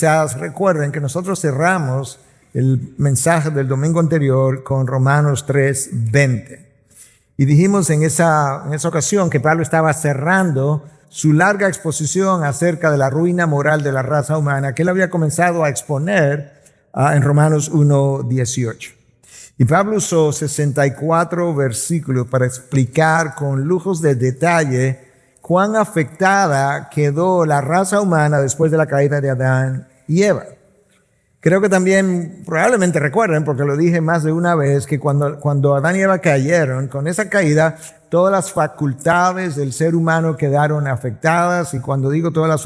quizás recuerden que nosotros cerramos el mensaje del domingo anterior con Romanos 3:20. Y dijimos en esa ocasión que Pablo estaba cerrando su larga exposición acerca de la ruina moral de la raza humana que él había comenzado a exponer en Romanos 1:18. Y Pablo usó 64 versículos para explicar con lujos de detalle cuán afectada quedó la raza humana después de la caída de Adán y Eva. Creo que también probablemente recuerden, porque lo dije más de una vez, que cuando Adán y Eva cayeron, con esa caída, todas las facultades del ser humano quedaron afectadas. Y cuando digo todas las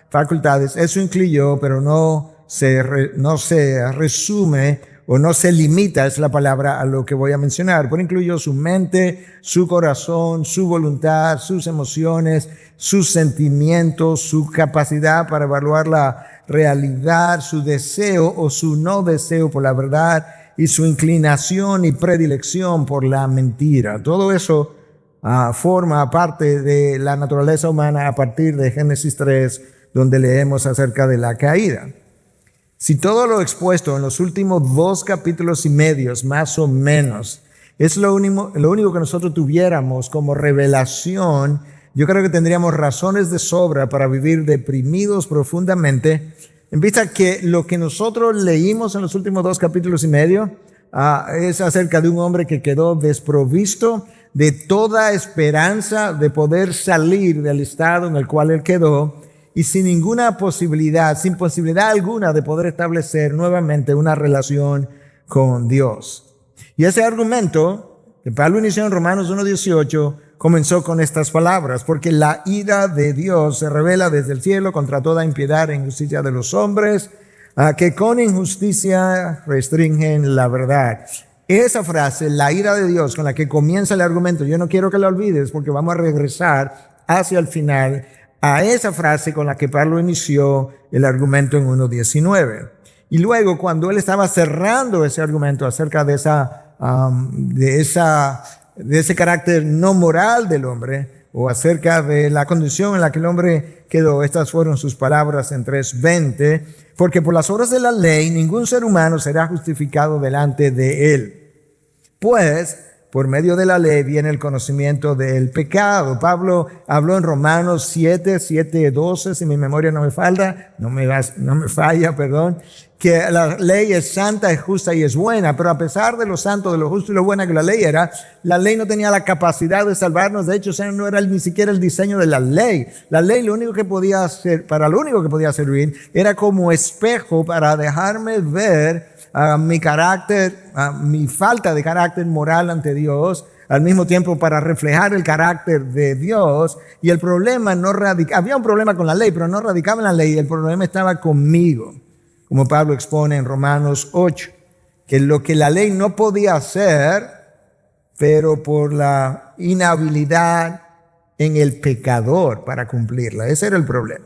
facultades, eso incluyó, pero no se resume o no se limita, es la palabra, a lo que voy a mencionar, pero incluyó su mente, su corazón, su voluntad, sus emociones, sus sentimientos, su capacidad para evaluar la realidad, su deseo o su no deseo por la verdad y su inclinación y predilección por la mentira. Todo eso forma parte de la naturaleza humana a partir de Génesis 3, donde leemos acerca de la caída. Si todo lo expuesto en los últimos 2 capítulos y medios, más o menos, es lo único que nosotros tuviéramos como revelación, yo creo que tendríamos razones de sobra para vivir deprimidos profundamente, en vista que lo que nosotros leímos en los últimos 2 capítulos y medio es acerca de un hombre que quedó desprovisto de toda esperanza de poder salir del estado en el cual él quedó, y sin ninguna posibilidad, sin posibilidad alguna de poder establecer nuevamente una relación con Dios. Y ese argumento que Pablo inició en Romanos 1:18 comenzó con estas palabras: porque la ira de Dios se revela desde el cielo contra toda impiedad e injusticia de los hombres, que con injusticia restringen la verdad. Esa frase, la ira de Dios, con la que comienza el argumento, yo no quiero que la olvides, porque vamos a regresar hacia el final a esa frase con la que Pablo inició el argumento en 1:19. Y luego, cuando él estaba cerrando ese argumento acerca de ese carácter no moral del hombre, o acerca de la condición en la que el hombre quedó, estas fueron sus palabras en 3:20: porque por las obras de la ley ningún ser humano será justificado delante de él, pues por medio de la ley viene el conocimiento del pecado. Pablo habló en Romanos 7:12, si mi memoria no me falla, que la ley es santa, es justa y es buena. Pero a pesar de lo santo, de lo justo y lo buena que la ley era, la ley no tenía la capacidad de salvarnos. De hecho, no era ni siquiera el diseño de la ley. La ley lo único que podía hacer, para lo único que podía servir, era como espejo para dejarme ver mi carácter, mi falta de carácter moral ante Dios, al mismo tiempo para reflejar el carácter de Dios. Y el problema había un problema con la ley, pero no radicaba en la ley, el problema estaba conmigo, como Pablo expone en Romanos 8, que lo que la ley no podía hacer, pero por la inhabilidad en el pecador para cumplirla. Ese era el problema.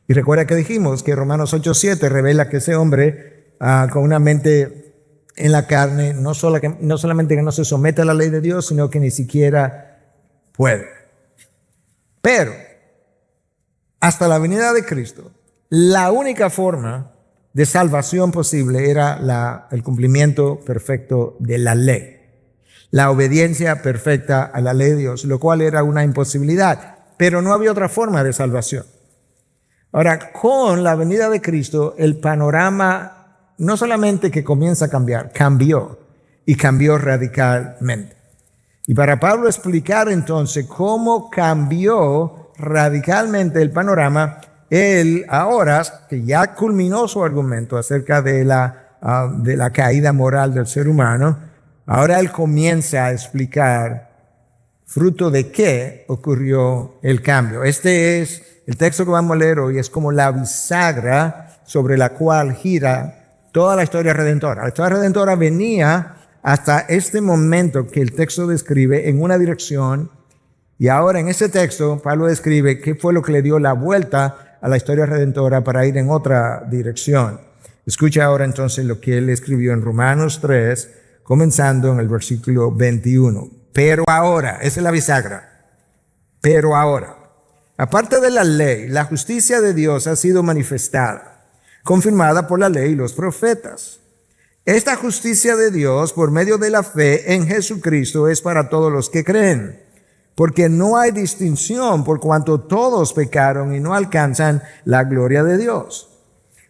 Y recuerda que dijimos que Romanos 8:7 revela que ese hombre con una mente en la carne, no solamente que no se somete a la ley de Dios, sino que ni siquiera puede. Pero hasta la venida de Cristo, la única forma de salvación posible era el cumplimiento perfecto de la ley, la obediencia perfecta a la ley de Dios, lo cual era una imposibilidad, pero no había otra forma de salvación. Ahora, con la venida de Cristo, el panorama no solamente que comienza a cambiar, cambió, y cambió radicalmente. Y para Pablo explicar entonces cómo cambió radicalmente el panorama, él ahora, que ya culminó su argumento acerca de la caída moral del ser humano, ahora él comienza a explicar fruto de qué ocurrió el cambio. Este es el texto que vamos a leer hoy, es como la bisagra sobre la cual gira toda la historia redentora. La historia redentora venía hasta este momento que el texto describe en una dirección, y ahora en ese texto Pablo describe qué fue lo que le dio la vuelta a la historia redentora para ir en otra dirección. Escucha ahora entonces lo que él escribió en Romanos 3, comenzando en el versículo 21. Pero ahora, esa es la bisagra. Pero ahora, aparte de la ley, la justicia de Dios ha sido manifestada, confirmada por la ley y los profetas. Esta justicia de Dios por medio de la fe en Jesucristo es para todos los que creen, porque no hay distinción por cuanto todos pecaron y no alcanzan la gloria de Dios.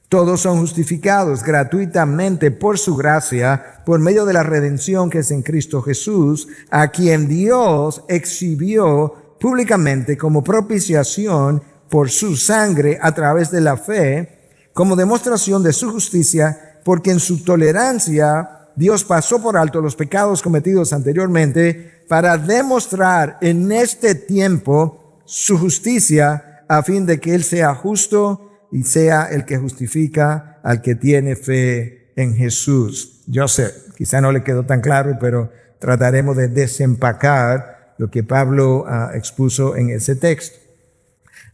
Todos son justificados gratuitamente por su gracia, por medio de la redención que es en Cristo Jesús, a quien Dios exhibió públicamente como propiciación por su sangre a través de la fe, como demostración de su justicia, porque en su tolerancia Dios pasó por alto los pecados cometidos anteriormente para demostrar en este tiempo su justicia, a fin de que Él sea justo y sea el que justifica al que tiene fe en Jesús. Yo sé, quizá no le quedó tan claro, pero trataremos de desempacar lo que Pablo expuso en ese texto.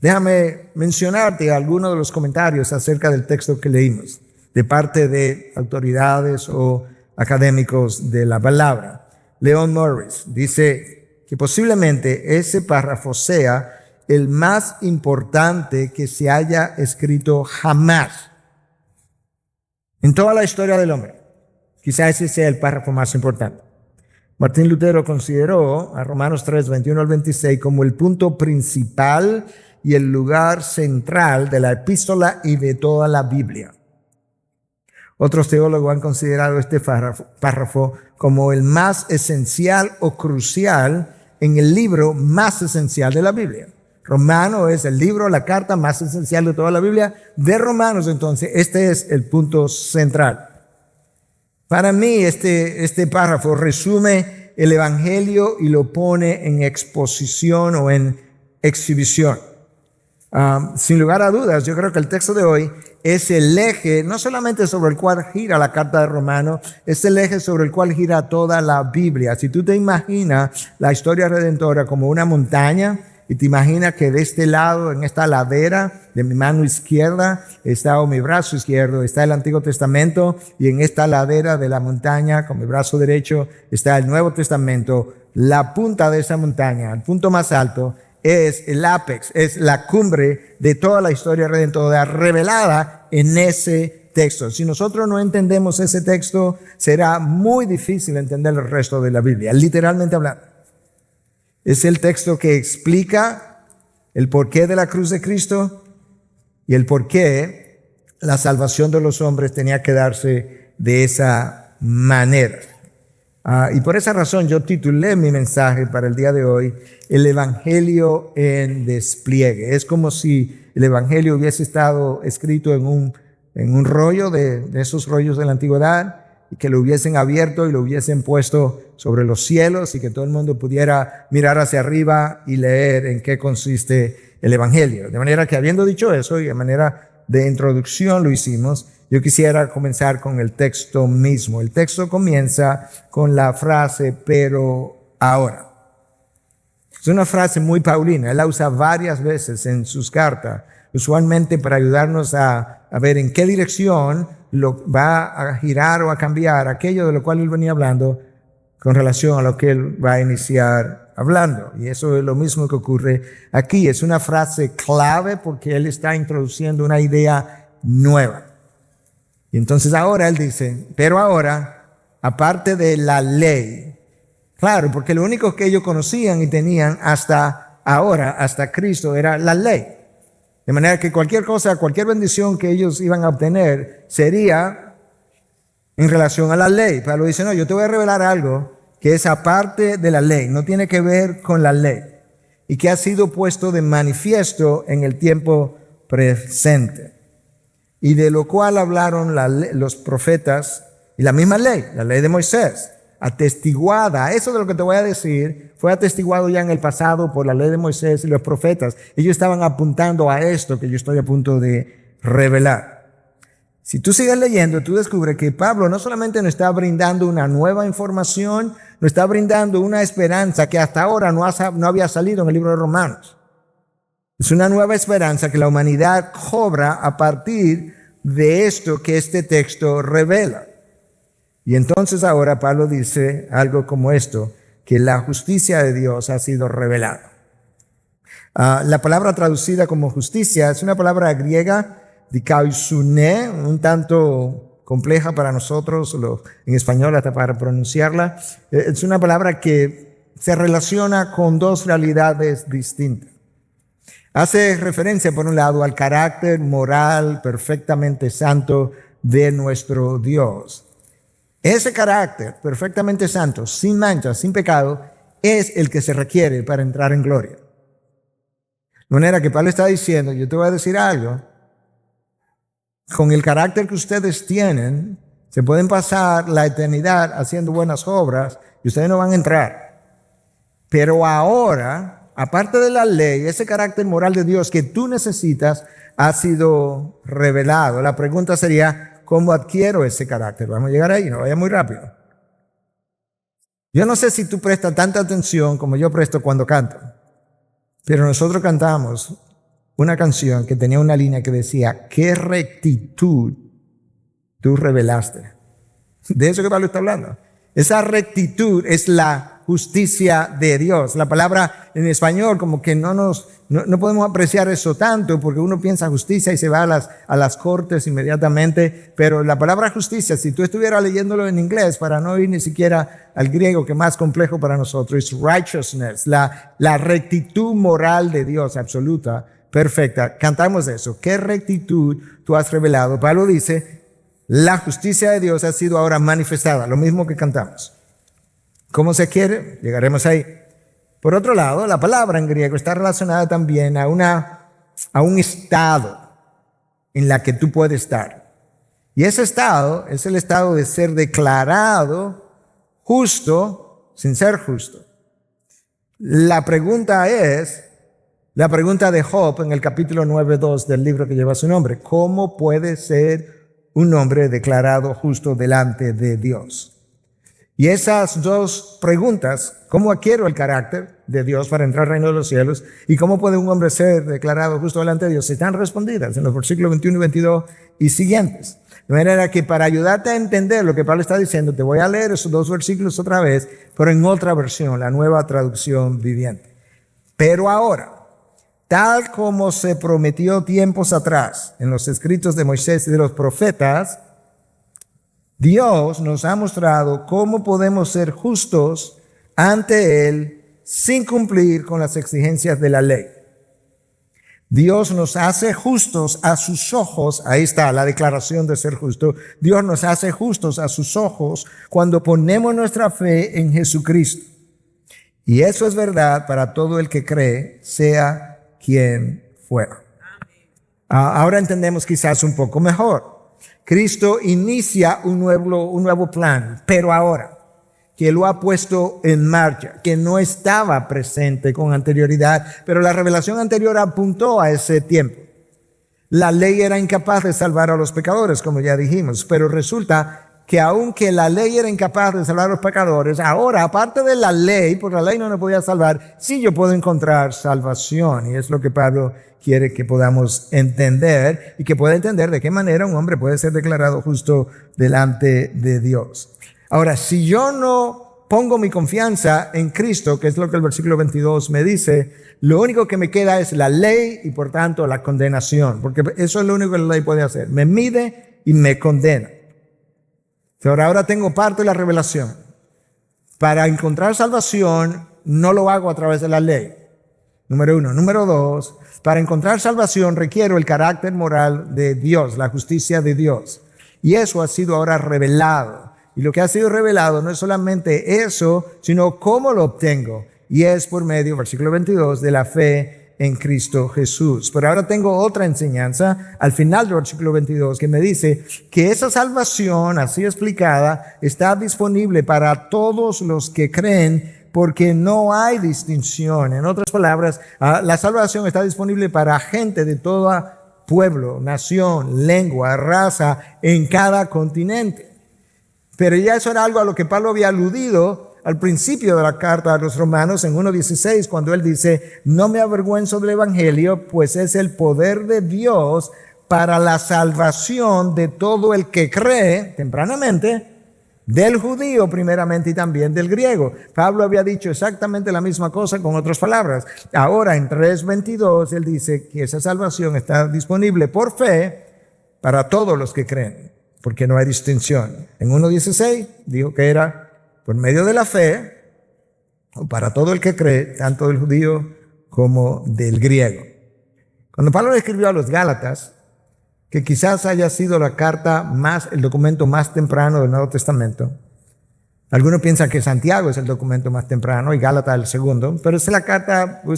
Déjame mencionarte algunos de los comentarios acerca del texto que leímos, de parte de autoridades o académicos de la palabra. Leon Morris dice que posiblemente ese párrafo sea el más importante que se haya escrito jamás en toda la historia del hombre. Quizá ese sea el párrafo más importante. Martín Lutero consideró a Romanos 3, 21 al 26 como el punto principal y el lugar central de la epístola y de toda la Biblia. Otros teólogos han considerado este párrafo como el más esencial o crucial en el libro más esencial de la Biblia. Romano es el libro, la carta más esencial de toda la Biblia. De Romanos, entonces, este es el punto central. Para mí, este párrafo resume el Evangelio y lo pone en exposición o en exhibición. Sin lugar a dudas, yo creo que el texto de hoy es el eje, no solamente sobre el cual gira la carta de Romanos, es el eje sobre el cual gira toda la Biblia. Si tú te imaginas la historia redentora como una montaña, y te imaginas que de este lado, en esta ladera de mi mano izquierda, o mi brazo izquierdo, está el Antiguo Testamento, y en esta ladera de la montaña, con mi brazo derecho, está el Nuevo Testamento. La punta de esa montaña, el punto más alto, es el ápex, es la cumbre de toda la historia redentora revelada en ese texto. Si nosotros no entendemos ese texto, será muy difícil entender el resto de la Biblia, literalmente hablando. Es el texto que explica el porqué de la cruz de Cristo y el porqué la salvación de los hombres tenía que darse de esa manera. Y por esa razón yo titulé mi mensaje para el día de hoy, El Evangelio en despliegue. Es como si el Evangelio hubiese estado escrito en un rollo de esos rollos de la antigüedad, y que lo hubiesen abierto y lo hubiesen puesto sobre los cielos y que todo el mundo pudiera mirar hacia arriba y leer en qué consiste el Evangelio. De manera que, habiendo dicho eso y de manera de introducción lo hicimos, yo quisiera comenzar con el texto mismo. El texto comienza con la frase, pero ahora. Es una frase muy paulina, él la usa varias veces en sus cartas, usualmente para ayudarnos a ver en qué dirección lo va a girar o a cambiar aquello de lo cual él venía hablando con relación a lo que él va a iniciar hablando. Y eso es lo mismo que ocurre aquí. Es una frase clave porque él está introduciendo una idea nueva. Y entonces ahora él dice, pero ahora, aparte de la ley, claro, porque lo único que ellos conocían y tenían hasta ahora, hasta Cristo, era la ley. De manera que cualquier cosa, cualquier bendición que ellos iban a obtener sería en relación a la ley. Pablo dice, no, yo te voy a revelar algo que es aparte de la ley, no tiene que ver con la ley y que ha sido puesto de manifiesto en el tiempo presente y de lo cual hablaron los profetas y la misma ley, la ley de Moisés, atestiguada. Eso de lo que te voy a decir fue atestiguado ya en el pasado por la ley de Moisés y los profetas. Ellos estaban apuntando a esto que yo estoy a punto de revelar. Si tú sigues leyendo, tú descubres que Pablo no solamente nos está brindando una nueva información, nos está brindando una esperanza que hasta ahora no había salido en el libro de Romanos. Es una nueva esperanza que la humanidad cobra a partir de esto que este texto revela. Y entonces ahora Pablo dice algo como esto, que la justicia de Dios ha sido revelada. La palabra traducida como justicia es una palabra griega dikaiosune, un tanto compleja para nosotros, en español hasta para pronunciarla. Es una palabra que se relaciona con dos realidades distintas. Hace referencia, por un lado, al carácter moral perfectamente santo de nuestro Dios. Ese carácter perfectamente santo, sin mancha, sin pecado, es el que se requiere para entrar en gloria. De manera que Pablo está diciendo, yo te voy a decir algo, con el carácter que ustedes tienen, se pueden pasar la eternidad haciendo buenas obras y ustedes no van a entrar. Pero ahora, aparte de la ley, ese carácter moral de Dios que tú necesitas ha sido revelado. La pregunta sería, ¿cómo adquiero ese carácter? Vamos a llegar ahí, no vaya muy rápido. Yo no sé si tú prestas tanta atención como yo presto cuando canto, pero nosotros cantamos una canción que tenía una línea que decía, ¿qué rectitud tú revelaste? De eso que Pablo está hablando. Esa rectitud es la justicia de Dios. La palabra en español como que no podemos apreciar eso tanto porque uno piensa justicia y se va a las cortes inmediatamente, pero la palabra justicia, si tú estuvieras leyéndolo en inglés para no ir ni siquiera al griego, que es más complejo para nosotros, es righteousness, la rectitud moral de Dios absoluta, perfecta. Cantamos eso. ¿Qué rectitud tú has revelado? Pablo dice, la justicia de Dios ha sido ahora manifestada, lo mismo que cantamos. ¿Cómo se quiere? Llegaremos ahí. Por otro lado, la palabra en griego está relacionada también a un estado en la que tú puedes estar. Y ese estado es el estado de ser declarado justo sin ser justo. La pregunta es, la pregunta de Job en el capítulo 9:2 del libro que lleva su nombre. ¿Cómo puede ser un hombre declarado justo delante de Dios? Y esas dos preguntas, ¿cómo adquiero el carácter de Dios para entrar al reino de los cielos? ¿Y cómo puede un hombre ser declarado justo delante de Dios? Están respondidas en los versículos 21 y 22 y siguientes. De manera que para ayudarte a entender lo que Pablo está diciendo, te voy a leer esos dos versículos otra vez, pero en otra versión, la Nueva Traducción Viviente. Pero ahora, tal como se prometió tiempos atrás en los escritos de Moisés y de los profetas, Dios nos ha mostrado cómo podemos ser justos ante Él sin cumplir con las exigencias de la ley. Dios nos hace justos a sus ojos, ahí está la declaración de ser justo. Dios nos hace justos a sus ojos cuando ponemos nuestra fe en Jesucristo. Y eso es verdad para todo el que cree, sea quien fuera. Ahora entendemos quizás un poco mejor. Cristo inicia un nuevo plan, pero ahora que lo ha puesto en marcha, que no estaba presente con anterioridad, pero la revelación anterior apuntó a ese tiempo. La ley era incapaz de salvar a los pecadores, como ya dijimos, pero resulta que aunque la ley era incapaz de salvar a los pecadores, ahora, aparte de la ley, porque la ley no nos podía salvar, sí yo puedo encontrar salvación. Y es lo que Pablo quiere que podamos entender y que pueda entender de qué manera un hombre puede ser declarado justo delante de Dios. Ahora, si yo no pongo mi confianza en Cristo, que es lo que el versículo 22 me dice, lo único que me queda es la ley y por tanto la condenación, porque eso es lo único que la ley puede hacer. Me mide y me condena. Ahora tengo parte de la revelación. Para encontrar salvación, no lo hago a través de la ley. Número 1. Número 2, para encontrar salvación requiero el carácter moral de Dios, la justicia de Dios. Y eso ha sido ahora revelado. Y lo que ha sido revelado no es solamente eso, sino cómo lo obtengo. Y es por medio, versículo 22, de la fe en Cristo Jesús. Pero ahora tengo otra enseñanza al final del versículo 22 que me dice que esa salvación, así explicada, está disponible para todos los que creen porque no hay distinción. En otras palabras, la salvación está disponible para gente de todo pueblo, nación, lengua, raza, en cada continente. Pero ya eso era algo a lo que Pablo había aludido al principio de la carta a los Romanos en 1:16, cuando él dice, no me avergüenzo del evangelio, pues es el poder de Dios para la salvación de todo el que cree, tempranamente, del judío primeramente y también del griego. Pablo había dicho exactamente la misma cosa con otras palabras. Ahora en 3:22 él dice que esa salvación está disponible por fe para todos los que creen, porque no hay distinción. En 1:16 dijo que era por medio de la fe, o para todo el que cree, tanto del judío como del griego. Cuando Pablo le escribió a los Gálatas, que quizás haya sido el documento más temprano del Nuevo Testamento, algunos piensan que Santiago es el documento más temprano y Gálatas el segundo, pero es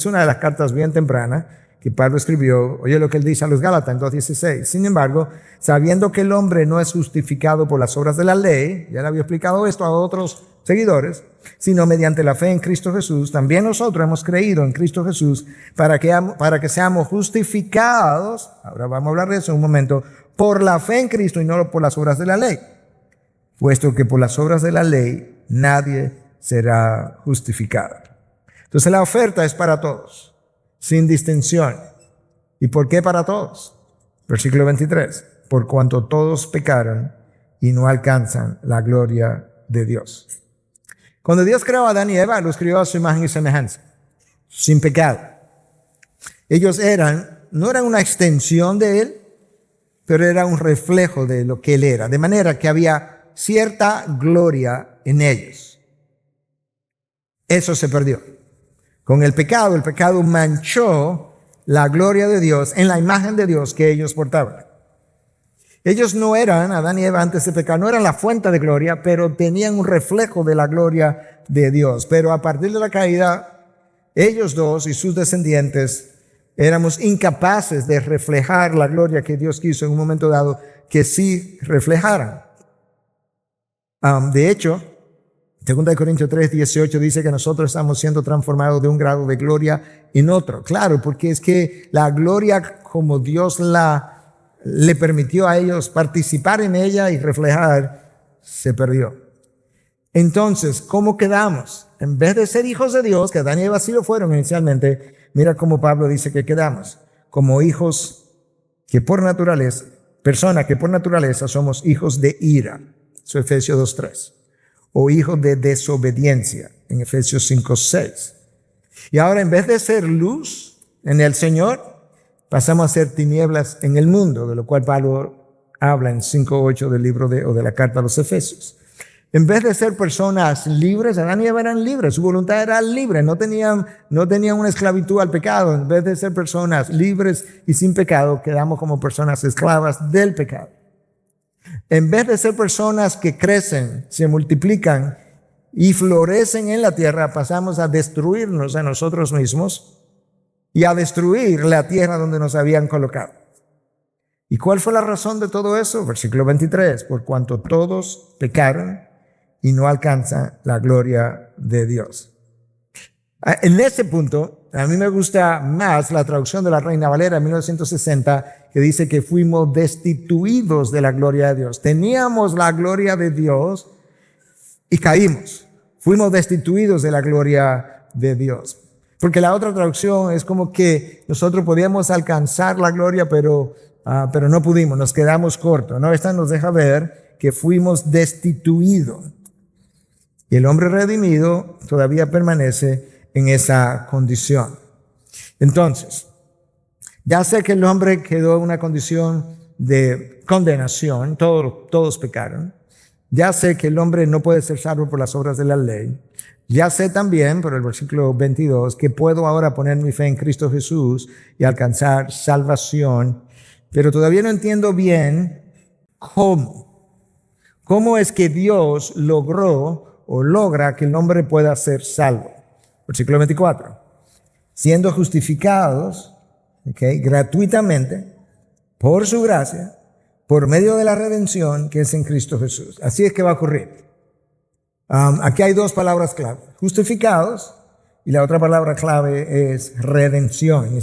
una de las cartas bien tempranas que Pablo escribió. Oye lo que él dice a los Gálatas en 2:16. Sin embargo, sabiendo que el hombre no es justificado por las obras de la ley, ya le había explicado esto a otros seguidores, sino mediante la fe en Cristo Jesús, también nosotros hemos creído en Cristo Jesús para que seamos justificados, ahora vamos a hablar de eso en un momento, por la fe en Cristo y no por las obras de la ley, puesto que por las obras de la ley nadie será justificado. Entonces la oferta es para todos, sin distinción. ¿Y por qué para todos? Versículo 23, por cuanto todos pecaron y no alcanzan la gloria de Dios. Cuando Dios creó a Adán y Eva, los creó a su imagen y semejanza, sin pecado. Ellos no eran una extensión de Él, pero era un reflejo de lo que Él era, de manera que había cierta gloria en ellos. Eso se perdió. Con el pecado manchó la gloria de Dios en la imagen de Dios que ellos portaban. Ellos no eran, Adán y Eva antes de pecar, no eran la fuente de gloria, pero tenían un reflejo de la gloria de Dios. Pero a partir de la caída, ellos dos y sus descendientes éramos incapaces de reflejar la gloria que Dios quiso en un momento dado que sí reflejaran. De hecho, 2 Corintios 3:18 dice que nosotros estamos siendo transformados de un grado de gloria en otro. Claro, porque es que la gloria como Dios le permitió a ellos participar en ella y reflejar, se perdió. Entonces, ¿cómo quedamos? En vez de ser hijos de Dios, que Adán y Eva sí lo fueron inicialmente, mira cómo Pablo dice que quedamos como hijos que por naturaleza, personas que por naturaleza somos hijos de ira, eso es Efesios 2:3, o hijos de desobediencia, en Efesios 5:6. Y ahora en vez de ser luz en el Señor, pasamos a ser tinieblas en el mundo, de lo cual Pablo habla en 5:8 del libro de la carta a los Efesios. En vez de ser personas libres, Adán y Eva eran libres, su voluntad era libre, no tenían una esclavitud al pecado. En vez de ser personas libres y sin pecado, quedamos como personas esclavas del pecado. En vez de ser personas que crecen, se multiplican y florecen en la tierra, pasamos a destruirnos a nosotros mismos y a destruir la tierra donde nos habían colocado. ¿Y cuál fue la razón de todo eso? Versículo 23, por cuanto todos pecaron y no alcanzan la gloria de Dios. En ese punto, a mí me gusta más la traducción de la Reina Valera en 1960, que dice que fuimos destituidos de la gloria de Dios. Teníamos la gloria de Dios y caímos. Fuimos destituidos de la gloria de Dios. Porque la otra traducción es como que nosotros podíamos alcanzar la gloria, pero no pudimos, nos quedamos cortos, ¿no? Esta nos deja ver que fuimos destituidos. Y el hombre redimido todavía permanece en esa condición. Entonces, ya sé que el hombre quedó en una condición de condenación, todos pecaron. Ya sé que el hombre no puede ser salvo por las obras de la ley. Ya sé también, por el versículo 22, que puedo ahora poner mi fe en Cristo Jesús y alcanzar salvación, pero todavía no entiendo bien cómo. ¿Cómo es que Dios logró o logra que el hombre pueda ser salvo? Versículo 24. Siendo justificados, gratuitamente, por su gracia, por medio de la redención que es en Cristo Jesús. Así es que va a ocurrir. Aquí hay dos palabras clave, justificados, y la otra palabra clave es redención.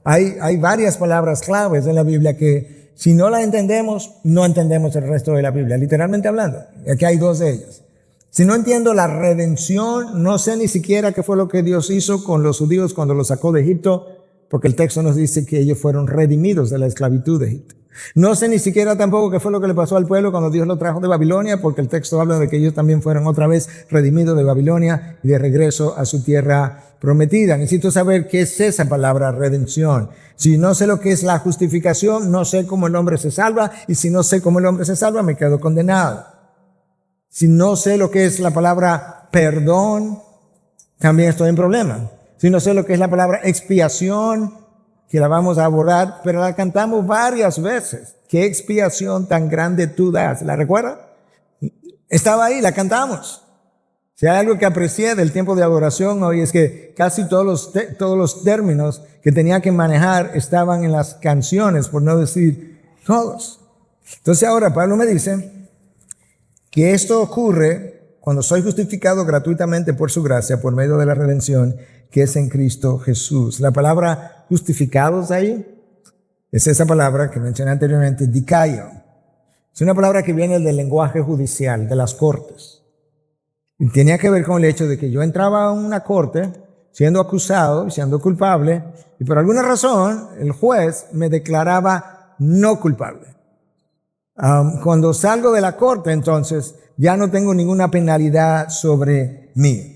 Hay varias palabras claves en la Biblia que si no las entendemos, no entendemos el resto de la Biblia, literalmente hablando. Aquí hay dos de ellas. Si no entiendo la redención, no sé ni siquiera qué fue lo que Dios hizo con los judíos cuando los sacó de Egipto, porque el texto nos dice que ellos fueron redimidos de la esclavitud de Egipto. No sé ni siquiera tampoco qué fue lo que le pasó al pueblo cuando Dios lo trajo de Babilonia, porque el texto habla de que ellos también fueron otra vez redimidos de Babilonia y de regreso a su tierra prometida. Necesito saber qué es esa palabra redención. Si no sé lo que es la justificación, no sé cómo el hombre se salva, y si no sé cómo el hombre se salva, me quedo condenado. Si no sé lo que es la palabra perdón, también estoy en problema. Si no sé lo que es la palabra expiación, que la vamos a abordar, pero la cantamos varias veces. ¿Qué expiación tan grande tú das? ¿La recuerdas? Estaba ahí, la cantamos. Si hay algo que aprecié del tiempo de adoración hoy es que casi todos los términos que tenía que manejar estaban en las canciones, por no decir todos. Entonces ahora Pablo me dice que esto ocurre cuando soy justificado gratuitamente por su gracia, por medio de la redención que es en Cristo Jesús. La palabra justificados ahí es esa palabra que mencioné anteriormente, dikaio. Es una palabra que viene del lenguaje judicial, de las cortes. Y tenía que ver con el hecho de que yo entraba a una corte siendo acusado y siendo culpable, y por alguna razón el juez me declaraba no culpable. Cuando salgo de la corte, entonces, ya no tengo ninguna penalidad sobre mí.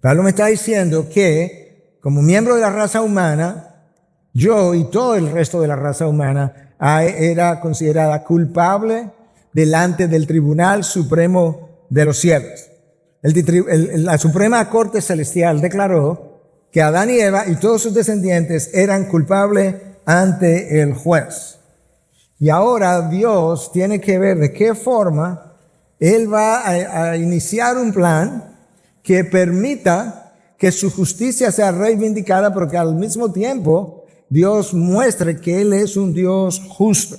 Pablo me está diciendo que, como miembro de la raza humana, yo y todo el resto de la raza humana era considerada culpable delante del Tribunal Supremo de los cielos. La Suprema Corte Celestial declaró que Adán y Eva y todos sus descendientes eran culpables ante el juez. Y ahora Dios tiene que ver de qué forma Él va a iniciar un plan que permita que su justicia sea reivindicada, pero que al mismo tiempo Dios muestre que Él es un Dios justo.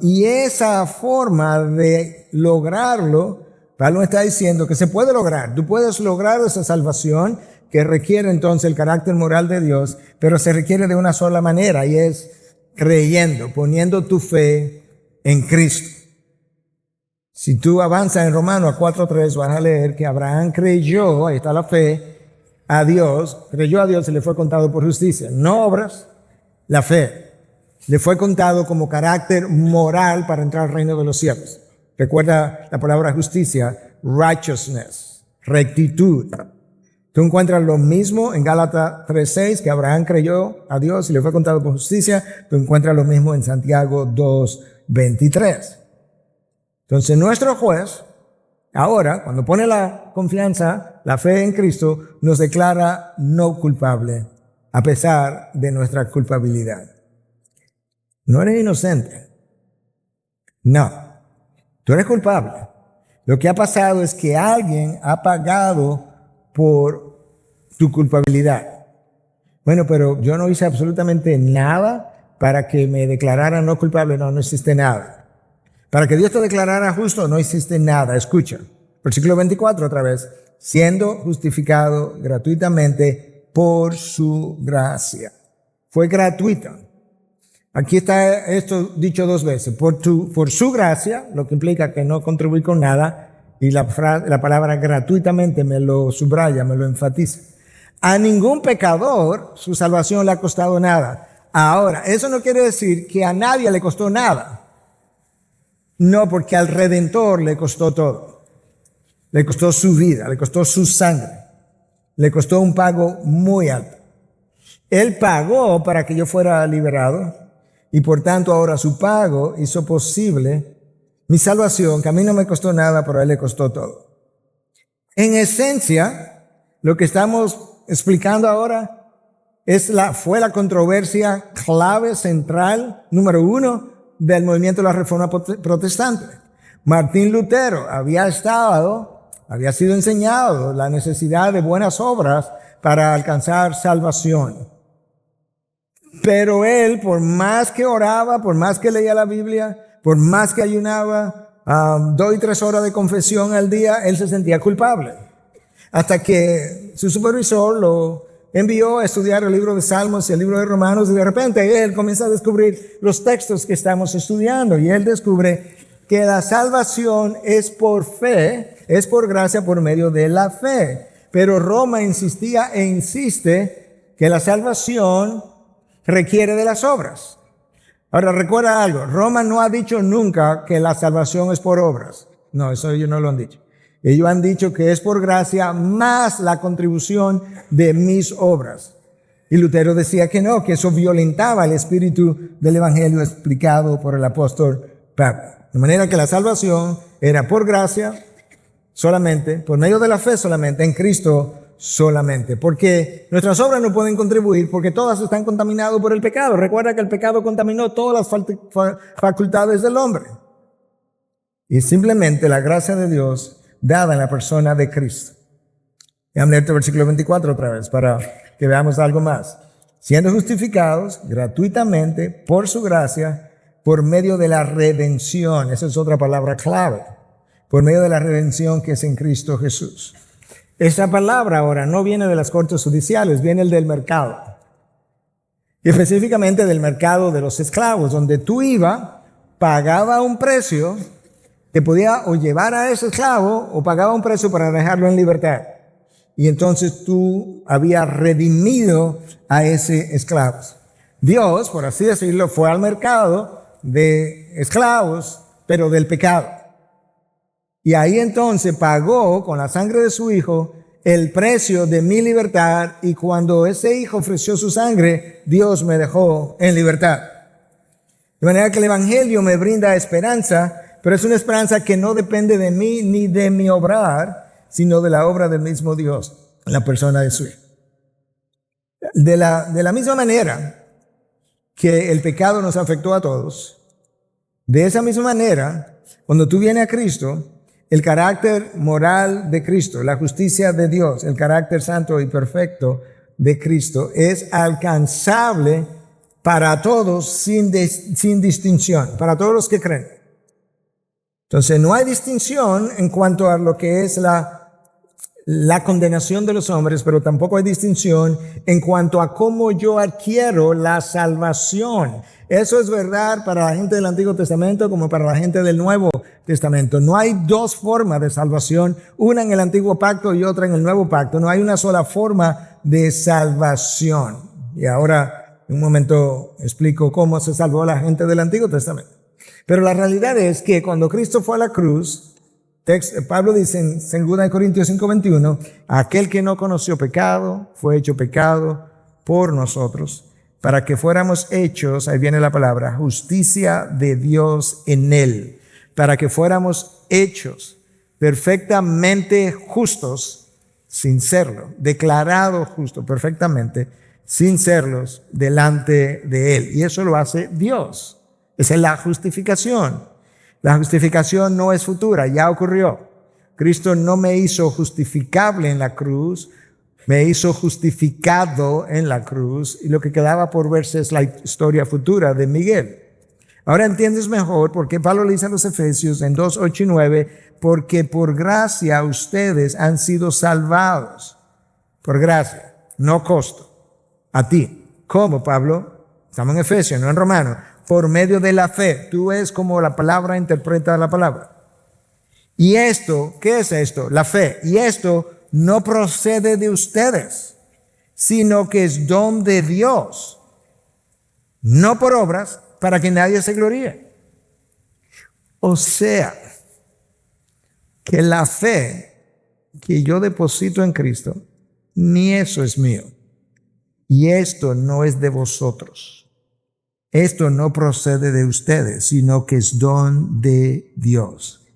Y esa forma de lograrlo, Pablo está diciendo que se puede lograr. Tú puedes lograr esa salvación que requiere entonces el carácter moral de Dios, pero se requiere de una sola manera, y es creyendo, poniendo tu fe en Cristo. Si tú avanzas en Romanos 4:3, vas a leer que Abraham creyó, ahí está la fe, a Dios, creyó a Dios y le fue contado por justicia. No obras, la fe. Le fue contado como carácter moral para entrar al reino de los cielos. Recuerda la palabra justicia, righteousness, rectitud. Tú encuentras lo mismo en Gálatas 3:6, que Abraham creyó a Dios y le fue contado por justicia. Tú encuentras lo mismo en Santiago 2:23. Entonces nuestro juez, ahora, cuando pone la confianza, la fe en Cristo, nos declara no culpable, a pesar de nuestra culpabilidad. No eres inocente. No, tú eres culpable. Lo que ha pasado es que alguien ha pagado por tu culpabilidad. Bueno, pero yo no hice absolutamente nada para que me declararan no culpable. No existe nada. Para que Dios te declarara justo, no existe nada. Escucha, versículo 24 otra vez. Siendo justificado gratuitamente por su gracia. Fue gratuita. Aquí está esto dicho dos veces. Por su gracia, lo que implica que no contribuí con nada. Y la palabra gratuitamente me lo subraya, me lo enfatiza. A ningún pecador su salvación le ha costado nada. Ahora, eso no quiere decir que a nadie le costó nada. No, porque al Redentor le costó todo. Le costó su vida, le costó su sangre. Le costó un pago muy alto. Él pagó para que yo fuera liberado. Y por tanto ahora su pago hizo posible mi salvación, que a mí no me costó nada, pero a Él le costó todo. En esencia, lo que estamos explicando ahora fue la controversia clave central, número 1, del movimiento de la Reforma Protestante. Martín Lutero había sido enseñado la necesidad de buenas obras para alcanzar salvación. Pero él, por más que oraba, por más que leía la Biblia, por más que ayunaba, 2 y 3 horas de confesión al día, él se sentía culpable. Hasta que su supervisor lo envió a estudiar el libro de Salmos y el libro de Romanos, y de repente él comienza a descubrir los textos que estamos estudiando, y él descubre que la salvación es por fe, es por gracia por medio de la fe. Pero Roma insistía e insiste que la salvación requiere de las obras. Ahora recuerda algo, Roma no ha dicho nunca que la salvación es por obras. No, eso ellos no lo han dicho. Ellos han dicho que es por gracia más la contribución de mis obras. Y Lutero decía que no, que eso violentaba el espíritu del evangelio explicado por el apóstol Pablo. De manera que la salvación era por gracia solamente, por medio de la fe solamente, en Cristo solamente. Porque nuestras obras no pueden contribuir porque todas están contaminadas por el pecado. Recuerda que el pecado contaminó todas las facultades del hombre. Y simplemente la gracia de Dios dada en la persona de Cristo. Déjame leer el versículo 24 otra vez para que veamos algo más. Siendo justificados gratuitamente por su gracia, por medio de la redención. Esa es otra palabra clave. Por medio de la redención que es en Cristo Jesús. Esa palabra ahora no viene de las cortes judiciales, viene del mercado. Y específicamente del mercado de los esclavos, donde tú ibas, pagaba un precio, te podía o llevar a ese esclavo o pagaba un precio para dejarlo en libertad. Y entonces tú habías redimido a ese esclavo. Dios, por así decirlo, fue al mercado de esclavos, pero del pecado. Y ahí entonces pagó con la sangre de su hijo el precio de mi libertad. Y cuando ese hijo ofreció su sangre, Dios me dejó en libertad. De manera que el evangelio me brinda esperanza, pero es una esperanza que no depende de mí ni de mi obrar, sino de la obra del mismo Dios, en la persona de su hijo. De la misma manera que el pecado nos afectó a todos, de esa misma manera, cuando tú vienes a Cristo, el carácter moral de Cristo, la justicia de Dios, el carácter santo y perfecto de Cristo es alcanzable para todos sin distinción, para todos los que creen. Entonces no hay distinción en cuanto a lo que es la condenación de los hombres, pero tampoco hay distinción en cuanto a cómo yo adquiero la salvación. Eso es verdad para la gente del Antiguo Testamento como para la gente del Nuevo Testamento. No hay dos formas de salvación, una en el Antiguo Pacto y otra en el Nuevo Pacto. No hay una sola forma de salvación. Y ahora, en un momento, explico cómo se salvó la gente del Antiguo Testamento. Pero la realidad es que cuando Cristo fue a la cruz, Pablo dice en 2 Corintios 5:21, aquel que no conoció pecado fue hecho pecado por nosotros, para que fuéramos hechos, ahí viene la palabra, justicia de Dios en él, para que fuéramos hechos perfectamente justos sin serlo, declarados justos perfectamente sin serlos delante de él. Y eso lo hace Dios. Esa es la justificación. La justificación no es futura, ya ocurrió. Cristo no me hizo justificable en la cruz, me hizo justificado en la cruz, y lo que quedaba por verse es la historia futura de Miguel. Ahora entiendes mejor por qué Pablo le dice a los Efesios en 2, 8 y 9, porque por gracia ustedes han sido salvados. Por gracia, no costo. A ti. ¿Cómo, Pablo? Estamos en Efesios, no en Romanos. Por medio de la fe. Tú ves cómo la palabra interpreta la palabra. Y esto, ¿qué es esto? La fe. Y esto no procede de ustedes, sino que es don de Dios. No por obras, para que nadie se gloríe. O sea, que la fe que yo deposito en Cristo, ni eso es mío. Y esto no es de vosotros. Esto no procede de ustedes, sino que es don de Dios.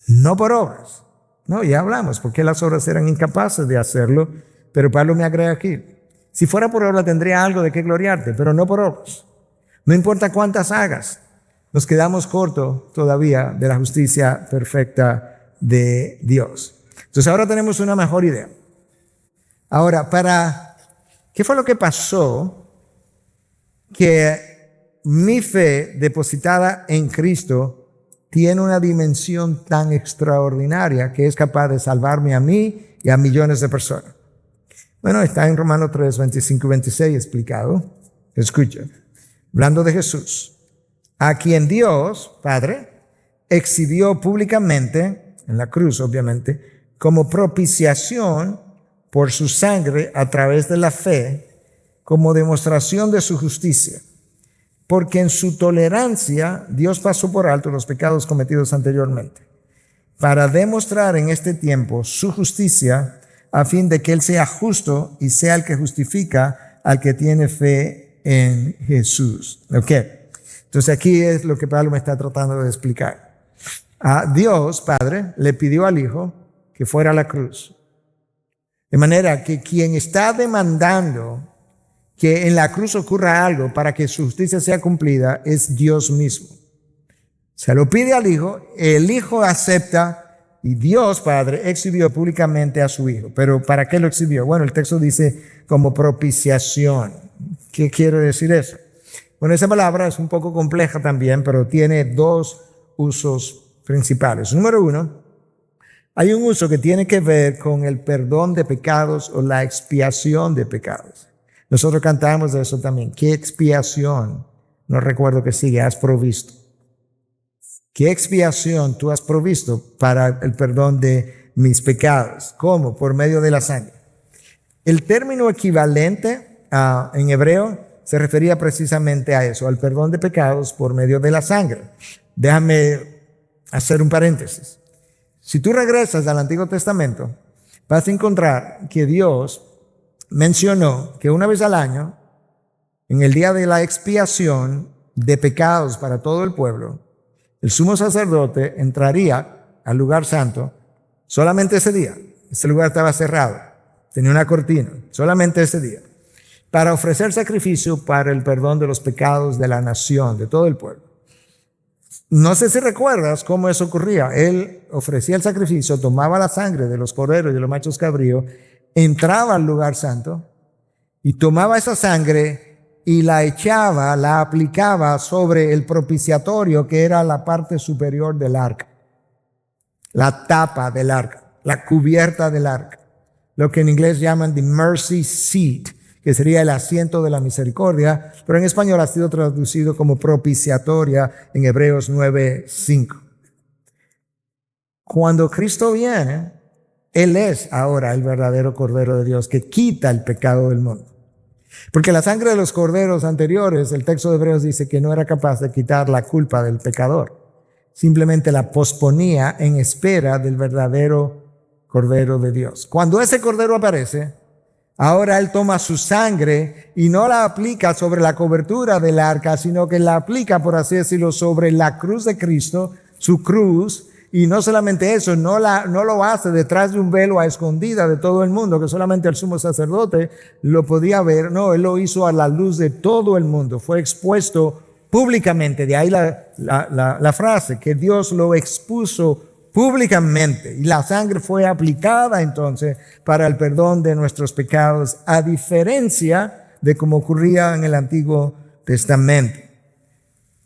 No por obras. No, ya hablamos, porque las obras eran incapaces de hacerlo, pero Pablo me agrega aquí. Si fuera por obra tendría algo de qué gloriarte, pero no por obras. No importa cuántas hagas, nos quedamos cortos todavía de la justicia perfecta de Dios. Entonces ahora tenemos una mejor idea. Ahora, ¿qué fue lo que pasó? Que mi fe depositada en Cristo tiene una dimensión tan extraordinaria que es capaz de salvarme a mí y a millones de personas. Bueno, está en Romanos 3, 25 y 26 explicado. Escucha, hablando de Jesús, a quien Dios, Padre, exhibió públicamente, en la cruz obviamente, como propiciación por su sangre a través de la fe, como demostración de su justicia, porque en su tolerancia Dios pasó por alto los pecados cometidos anteriormente, para demostrar en este tiempo su justicia, a fin de que Él sea justo y sea el que justifica al que tiene fe en Jesús. ¿Ok? Entonces aquí es lo que Pablo me está tratando de explicar. A Dios, Padre, le pidió al Hijo que fuera a la cruz. De manera que quien está demandando que en la cruz ocurra algo para que su justicia sea cumplida es Dios mismo. Se lo pide al Hijo, el Hijo acepta y Dios Padre exhibió públicamente a su Hijo. ¿Pero para qué lo exhibió? Bueno, el texto dice como propiciación. ¿Qué quiere decir eso? Bueno, esa palabra es un poco compleja también, pero tiene dos usos principales. Número uno, hay un uso que tiene que ver con el perdón de pecados o la expiación de pecados. Nosotros cantamos de eso también. ¿Qué expiación? No recuerdo que sigue, has provisto. ¿Qué expiación tú has provisto para el perdón de mis pecados? ¿Cómo? Por medio de la sangre. El término equivalente en hebreo se refería precisamente a eso, al perdón de pecados por medio de la sangre. Déjame hacer un paréntesis. Si tú regresas al Antiguo Testamento, vas a encontrar que Dios mencionó que una vez al año, en el día de la expiación de pecados para todo el pueblo, el sumo sacerdote entraría al lugar santo solamente ese día. Ese lugar estaba cerrado, tenía una cortina, solamente ese día, para ofrecer sacrificio para el perdón de los pecados de la nación, de todo el pueblo. No sé si recuerdas cómo eso ocurría. Él ofrecía el sacrificio, tomaba la sangre de los corderos y de los machos cabríos, entraba al lugar santo y tomaba esa sangre y la echaba, la aplicaba sobre el propiciatorio, que era la parte superior del arca, la tapa del arca, la cubierta del arca, lo que en inglés llaman the mercy seat, que sería el asiento de la misericordia, pero en español ha sido traducido como propiciatoria en Hebreos 9:5. Cuando Cristo viene, Él es ahora el verdadero Cordero de Dios que quita el pecado del mundo. Porque la sangre de los corderos anteriores, el texto de Hebreos dice que no era capaz de quitar la culpa del pecador. Simplemente la posponía en espera del verdadero Cordero de Dios. Cuando ese Cordero aparece, ahora Él toma su sangre y no la aplica sobre la cobertura del arca, sino que la aplica, por así decirlo, sobre la cruz de Cristo, su cruz. Y no solamente eso, no lo hace detrás de un velo a escondida de todo el mundo, que solamente el sumo sacerdote lo podía ver. No, Él lo hizo a la luz de todo el mundo. Fue expuesto públicamente. De ahí la frase, que Dios lo expuso públicamente. Y la sangre fue aplicada entonces para el perdón de nuestros pecados, a diferencia de como ocurría en el Antiguo Testamento.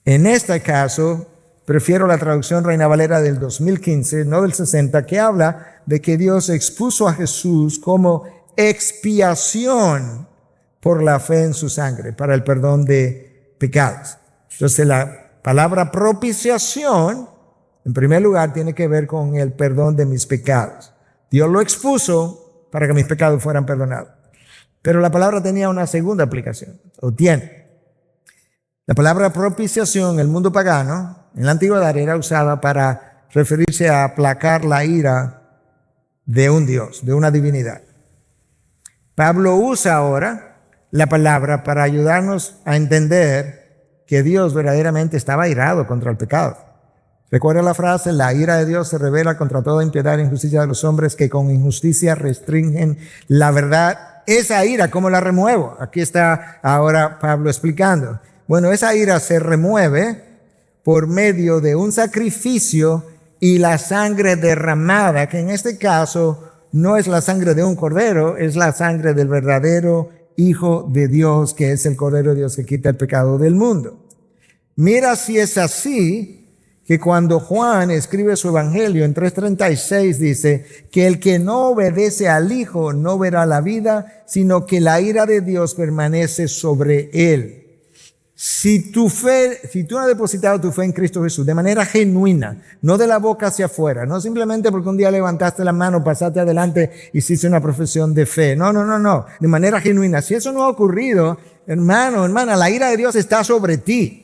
En este caso, prefiero la traducción Reina Valera del 2015, no del 60, que habla de que Dios expuso a Jesús como expiación por la fe en su sangre, para el perdón de pecados. Entonces la palabra propiciación, en primer lugar, tiene que ver con el perdón de mis pecados. Dios lo expuso para que mis pecados fueran perdonados. Pero la palabra tenía una segunda aplicación, o tiene. La palabra propiciación en el mundo pagano, en la antigüedad, era usada para referirse a aplacar la ira de un Dios, de una divinidad. Pablo usa ahora la palabra para ayudarnos a entender que Dios verdaderamente estaba irado contra el pecado. Recuerda la frase, la ira de Dios se revela contra toda impiedad e injusticia de los hombres que con injusticia restringen la verdad. Esa ira, ¿cómo la remuevo? Aquí está ahora Pablo explicando. Bueno, esa ira se remueve por medio de un sacrificio y la sangre derramada, que en este caso no es la sangre de un cordero, es la sangre del verdadero Hijo de Dios, que es el Cordero de Dios que quita el pecado del mundo. Mira si es así, que cuando Juan escribe su evangelio en 3:36 dice que el que no obedece al Hijo no verá la vida, sino que la ira de Dios permanece sobre él. Si tú has depositado tu fe en Cristo Jesús de manera genuina, no de la boca hacia afuera, no simplemente porque un día levantaste la mano, pasaste adelante y hiciste una profesión de fe. No, de manera genuina. Si eso no ha ocurrido, hermana, la ira de Dios está sobre ti.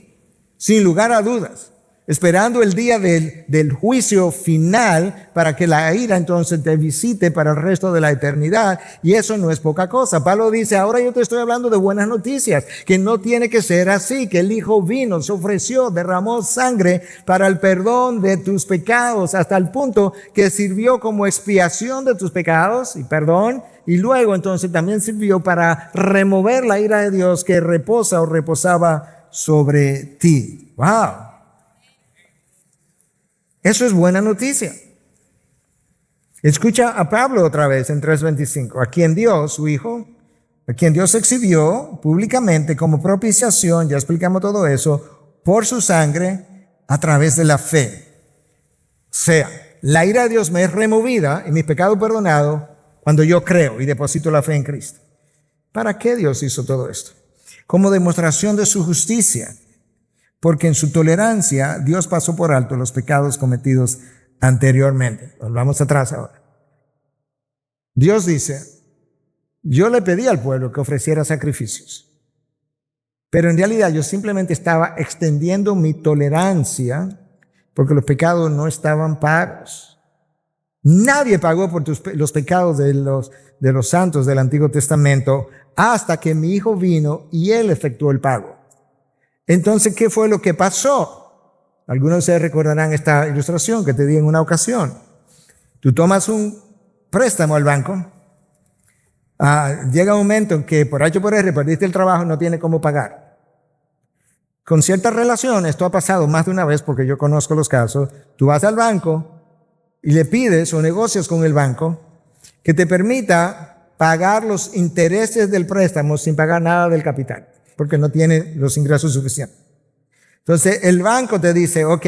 sin lugar a dudas, esperando el día del juicio final para que la ira entonces te visite para el resto de la eternidad. Y eso no es poca cosa. Pablo dice, ahora yo te estoy hablando de buenas noticias, que no tiene que ser así, que el Hijo vino, se ofreció, derramó sangre para el perdón de tus pecados, hasta el punto que sirvió como expiación de tus pecados y perdón, y luego entonces también sirvió para remover la ira de Dios que reposa o reposaba sobre ti. ¡Wow! Eso es buena noticia. Escucha a Pablo otra vez en 3:25, a quien Dios, su Hijo, a quien Dios exhibió públicamente como propiciación, ya explicamos todo eso, por su sangre a través de la fe. O sea, la ira de Dios me es removida y mi pecado perdonado cuando yo creo y deposito la fe en Cristo. ¿Para qué Dios hizo todo esto? Como demostración de su justicia. Porque en su tolerancia Dios pasó por alto los pecados cometidos anteriormente. Volvamos atrás ahora. Dios dice, yo le pedí al pueblo que ofreciera sacrificios, pero en realidad yo simplemente estaba extendiendo mi tolerancia porque los pecados no estaban pagos. Nadie pagó por los pecados de los santos del Antiguo Testamento hasta que mi Hijo vino y Él efectuó el pago. Entonces, ¿qué fue lo que pasó? Algunos de ustedes recordarán esta ilustración que te di en una ocasión. Tú tomas un préstamo al banco, llega un momento en que por H o por R perdiste el trabajo y no tienes cómo pagar. Con ciertas relaciones, esto ha pasado más de una vez porque yo conozco los casos, tú vas al banco y le pides o negocias con el banco que te permita pagar los intereses del préstamo sin pagar nada del capital, porque no tiene los ingresos suficientes. Entonces el banco te dice, ok,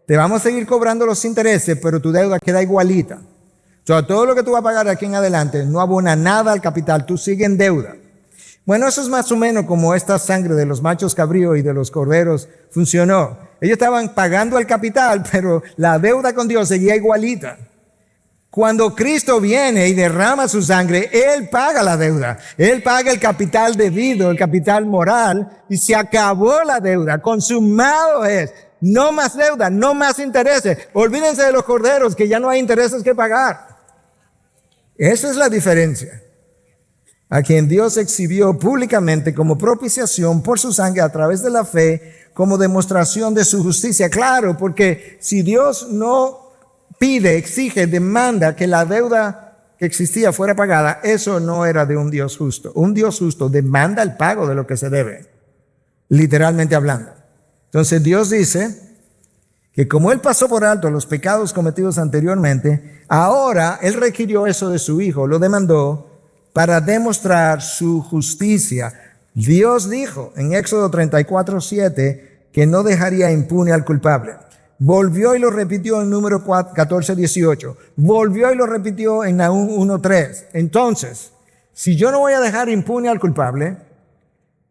te vamos a seguir cobrando los intereses, pero tu deuda queda igualita. O sea, todo lo que tú vas a pagar de aquí en adelante no abona nada al capital, tú sigues en deuda. Bueno, eso es más o menos como esta sangre de los machos cabríos y de los corderos funcionó. Ellos estaban pagando el capital, pero la deuda con Dios seguía igualita. Cuando Cristo viene y derrama su sangre, Él paga la deuda. Él paga el capital debido, el capital moral, y se acabó la deuda. Consumado es. No más deuda, no más intereses. Olvídense de los corderos, que ya no hay intereses que pagar. Esa es la diferencia. A quien Dios exhibió públicamente como propiciación por su sangre a través de la fe, como demostración de su justicia. Claro, porque si Dios no pide, exige, demanda que la deuda que existía fuera pagada, eso no era de un Dios justo. Un Dios justo demanda el pago de lo que se debe, literalmente hablando. Entonces Dios dice que como Él pasó por alto los pecados cometidos anteriormente, ahora Él requirió eso de su Hijo, lo demandó para demostrar su justicia. Dios dijo en Éxodo 34:7 que no dejaría impune al culpable. Volvió y lo repitió en número 14:18. Volvió y lo repitió en Nahum 1:3. Entonces, si yo no voy a dejar impune al culpable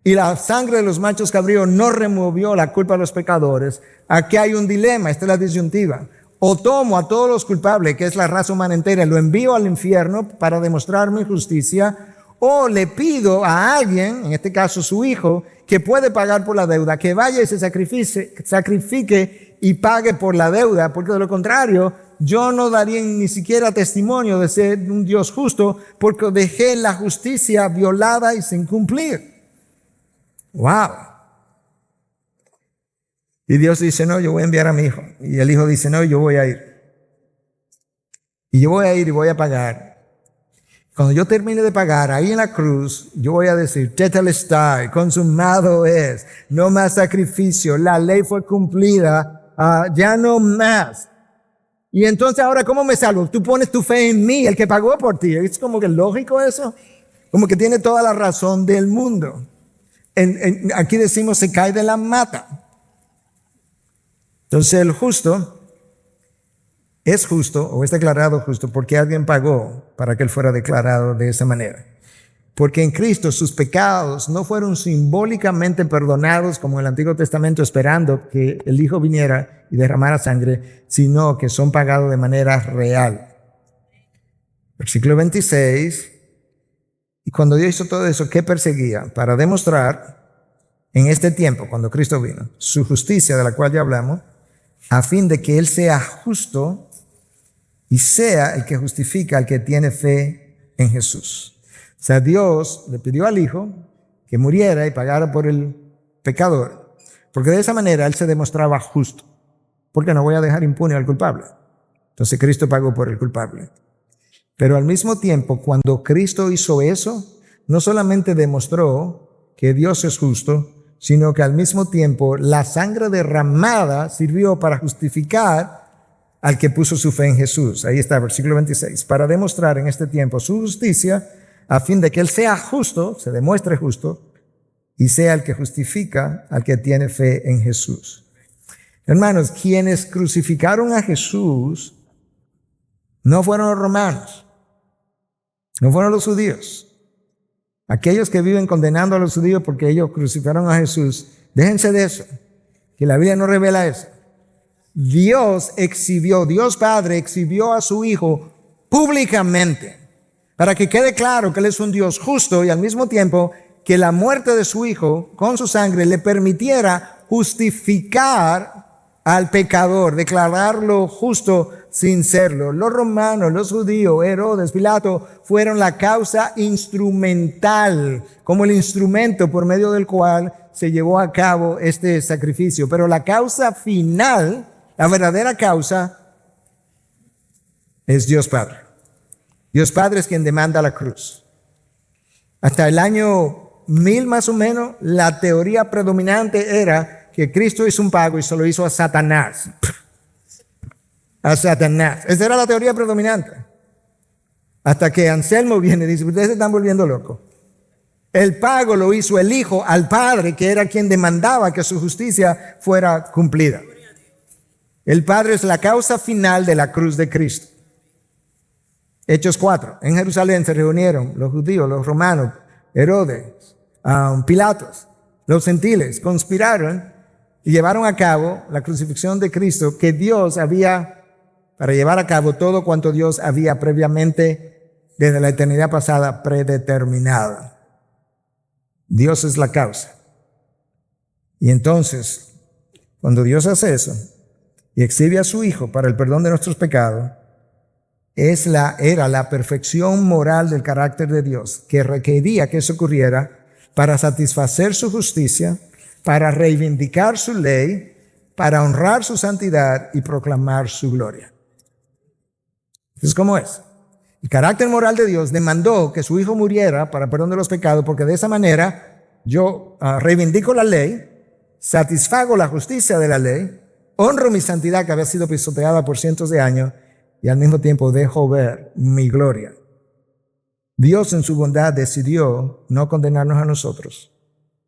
y la sangre de los machos cabríos no removió la culpa de los pecadores, aquí hay un dilema, esta es la disyuntiva. O tomo a todos los culpables, que es la raza humana entera, y lo envío al infierno para demostrar mi justicia, o le pido a alguien, en este caso su hijo, que puede pagar por la deuda, que vaya y se sacrifique y pague por la deuda, porque de lo contrario, yo no daría ni siquiera testimonio de ser un Dios justo, porque dejé la justicia violada y sin cumplir. ¡Wow! Y Dios dice, no, yo voy a enviar a mi hijo. Y el hijo dice, no, yo voy a ir. Y yo voy a ir y voy a pagar. Cuando yo termine de pagar, ahí en la cruz, yo voy a decir, tetelestai, consumado es, no más sacrificio, la ley fue cumplida, ya no más. Y entonces ahora, ¿cómo me salvo? Tú pones tu fe en mí, el que pagó por ti. Es como que lógico eso, como que tiene toda la razón del mundo. Aquí decimos, se cae de la mata. Entonces el justo es justo o es declarado justo porque alguien pagó para que él fuera declarado de esa manera. Porque en Cristo sus pecados no fueron simbólicamente perdonados como en el Antiguo Testamento esperando que el Hijo viniera y derramara sangre, sino que son pagados de manera real. Versículo 26. Y cuando Dios hizo todo eso, ¿qué perseguía? Para demostrar en este tiempo, cuando Cristo vino, su justicia de la cual ya hablamos, a fin de que Él sea justo y sea el que justifica al que tiene fe en Jesús. O sea, Dios le pidió al Hijo que muriera y pagara por el pecador, porque de esa manera Él se demostraba justo, porque no voy a dejar impune al culpable. Entonces Cristo pagó por el culpable. Pero al mismo tiempo, cuando Cristo hizo eso, no solamente demostró que Dios es justo, sino que al mismo tiempo la sangre derramada sirvió para justificar al que puso su fe en Jesús. Ahí está, versículo 26. Para demostrar en este tiempo su justicia, a fin de que Él sea justo, se demuestre justo, y sea el que justifica al que tiene fe en Jesús. Hermanos, quienes crucificaron a Jesús no fueron los romanos, no fueron los judíos. Aquellos que viven condenando a los judíos porque ellos crucificaron a Jesús, déjense de eso, que la Biblia no revela eso. Dios Padre exhibió a su Hijo públicamente para que quede claro que Él es un Dios justo y al mismo tiempo que la muerte de su Hijo con su sangre le permitiera justificar al pecador, declararlo justo sin serlo. Los romanos, los judíos, Herodes, Pilato fueron la causa instrumental, como el instrumento por medio del cual se llevó a cabo este sacrificio. Pero la causa final, la verdadera causa, es Dios Padre. Dios Padre es quien demanda la cruz. Hasta el año 1000 más o menos, la teoría predominante era que Cristo hizo un pago y se lo hizo a Satanás. A Satanás. Esa era la teoría predominante. Hasta que Anselmo viene y dice, ustedes se están volviendo locos. El pago lo hizo el Hijo al Padre, que era quien demandaba que su justicia fuera cumplida. El Padre es la causa final de la cruz de Cristo. Hechos 4. En Jerusalén se reunieron los judíos, los romanos, Herodes, Pilatos, los gentiles, conspiraron y llevaron a cabo la crucifixión de Cristo que Dios había, para llevar a cabo todo cuanto Dios había previamente, desde la eternidad pasada, predeterminado. Dios es la causa. Y entonces, cuando Dios hace eso y exhibe a su Hijo para el perdón de nuestros pecados, era la perfección moral del carácter de Dios que requería que eso ocurriera para satisfacer su justicia, para reivindicar su ley, para honrar su santidad y proclamar su gloria. Entonces, ¿cómo es? El carácter moral de Dios demandó que su Hijo muriera para perdón de los pecados, porque de esa manera yo reivindico la ley, satisfago la justicia de la ley, honro mi santidad que había sido pisoteada por cientos de años y al mismo tiempo dejo ver mi gloria. Dios en su bondad decidió no condenarnos a nosotros,